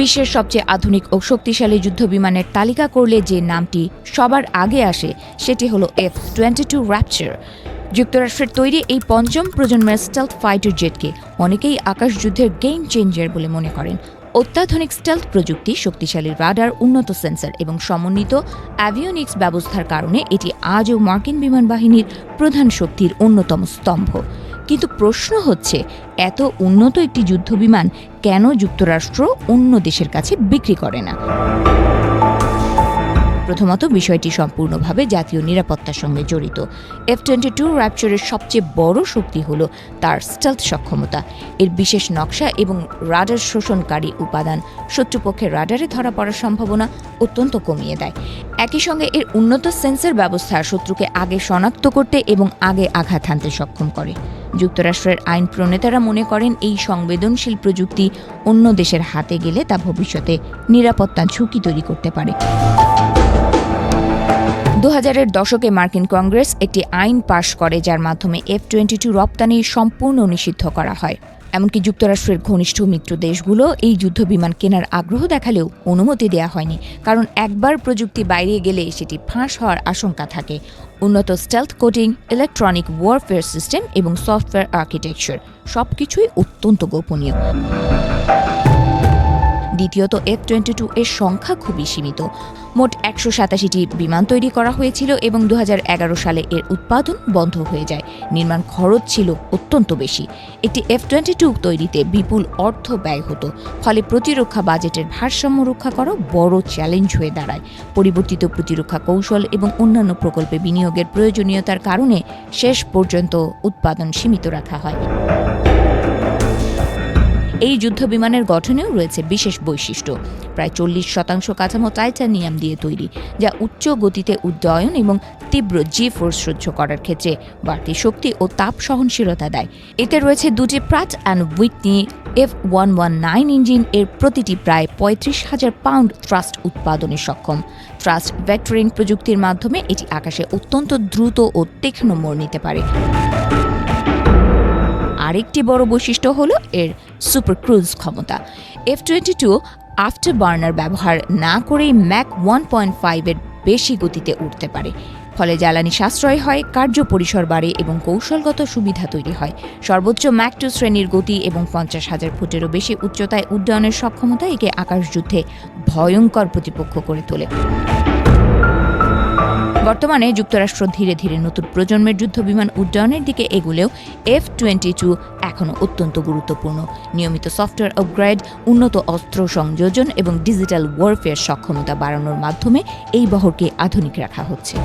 বিশ্বের সবচেয়ে আধুনিক ও শক্তিশালী যুদ্ধবিমানের তালিকা করলে যে নামটি সবার আগে আসে সেটি হলো F-22 র্যাপচার। যুক্তরাষ্ট্রের তৈরি এই পঞ্চম প্রজন্মের স্টেলথ ফাইটার জেটকে অনেকেই আকাশযুদ্ধের গেম চেঞ্জার বলে মনে করেন। অত্যাধুনিক স্টেলথ প্রযুক্তি, শক্তিশালী রাডার, উন্নত সেন্সর এবং সমন্বিত অ্যাভিওনিক্স ব্যবস্থার কারণে এটি আজও মার্কিন বিমান বাহিনীর প্রধান শক্তির অন্যতম স্তম্ভ। কিন্তু প্রশ্ন হচ্ছে, এত উন্নত একটি যুদ্ধবিমান কেন যুক্তরাষ্ট্র অন্য দেশের কাছে বিক্রি করে না? প্রথমত, বিষয়টি সম্পূর্ণভাবে জাতীয় নিরাপত্তার সঙ্গে জড়িত। F-22 র্যাপচারের সবচেয়ে বড় শক্তি হল তার স্টেলথ সক্ষমতা। এর বিশেষ নকশা এবং রাডার শোষণকারী উপাদান শত্রুপক্ষের রাডারে ধরা পড়ার সম্ভাবনা অত্যন্ত কমিয়ে দেয়। একই সঙ্গে এর উন্নত সেন্সর ব্যবস্থা শত্রুকে আগে শনাক্ত করতে এবং আগে আঘাত হানতে সক্ষম করে। যুক্তরাষ্ট্রের আইন প্রণেতারা মনে করেন এই সংবেদনশীল প্রযুক্তি অন্য দেশের হাতে গেলে তা ভবিষ্যতে নিরাপত্তা ঝুঁকি তৈরি করতে পারে। 2000-এর দশকে মার্কিন কংগ্রেস একটি আইন পাশ করে যার মাধ্যমে F-22 রপ্তানি সম্পূর্ণ নিষিদ্ধ করা হয়। এমনকি যুক্তরাষ্ট্রের ঘনিষ্ঠ মিত্র দেশগুলো এই যুদ্ধবিমান কেনার আগ্রহ দেখালেও অনুমতি দেওয়া হয়নি, কারণ একবার প্রযুক্তি বাইরে গেলে সেটি ফাঁস হওয়ার আশঙ্কা থাকে। উন্নত stealth coding, electronic warfare system এবং সফটওয়্যার আর্কিটেকচার সবকিছুই অত্যন্ত গোপনীয়। দ্বিতীয়ত, F-22 এর সংখ্যা খুবই সীমিত। মোট 187টি বিমান তৈরি করা হয়েছিল এবং 2011 সালে এর উৎপাদন বন্ধ হয়ে যায়। নির্মাণ খরচ ছিল অত্যন্ত বেশি। একটি F-22 তৈরিতে বিপুল অর্থ ব্যয় হতো, ফলে প্রতিরক্ষা বাজেটের ভারসাম্য রক্ষা করা বড় চ্যালেঞ্জ হয়ে দাঁড়ায়। পরিবর্তিত প্রতিরক্ষা কৌশল এবং অন্যান্য প্রকল্পে বিনিয়োগের প্রয়োজনীয়তার কারণে শেষ পর্যন্ত উৎপাদন সীমিত রাখা হয়। এই যুদ্ধবিমানের গঠনেও রয়েছে বিশেষ বৈশিষ্ট্য। প্রায় 40% কাঠামো টাইটানিয়াম দিয়ে তৈরি, যা উচ্চ গতিতে উড্ডয়ন এবং তীব্র জি ফোর্স সহ্য করার ক্ষেত্রে বাড়তি শক্তি ও তাপ সহনশীলতা দেয়। এতে রয়েছে দুটি Pratt and Whitney F119 engine, এর প্রতিটি প্রায় 35,000 পাউন্ড থ্রাস্ট উৎপাদনে সক্ষম। থ্রাস্ট ভেক্টরিং প্রযুক্তির মাধ্যমে এটি আকাশে অত্যন্ত দ্রুত ও তীক্ষ্ণ মোড় নিতে পারে। আরেকটি বড় বৈশিষ্ট্য হলো এর সুপার ক্রুজ ক্ষমতা। F-22 আফটার বার্নার ব্যবহার না করেই ম্যাক 1.5 এর বেশি গতিতে উঠতে পারে। ফলে জ্বালানি সাশ্রয় হয়, কার্য পরিসর বাড়ে এবং কৌশলগত সুবিধা তৈরি হয়। সর্বোচ্চ ম্যাক 2 শ্রেণীর গতি এবং 50,000 ফুটেরও বেশি উচ্চতায় উড্ডয়নের সক্ষমতা একে আকাশযুদ্ধে ভয়ঙ্কর প্রতিপক্ষ করে তোলে। বর্তমানে যুক্তরাষ্ট্র ধীরে ধীরে নতুন প্রজন্মের যুদ্ধবিমান উড্ডয়নের দিকে এগুলেও F-22 এখনও অত্যন্ত গুরুত্বপূর্ণ। নিয়মিত সফটওয়্যার আপগ্রেড, উন্নত অস্ত্র সংযোজন এবং ডিজিটাল ওয়ারফেয়ার সক্ষমতা বাড়ানোর মাধ্যমে এই বহরকে আধুনিক রাখা হচ্ছে।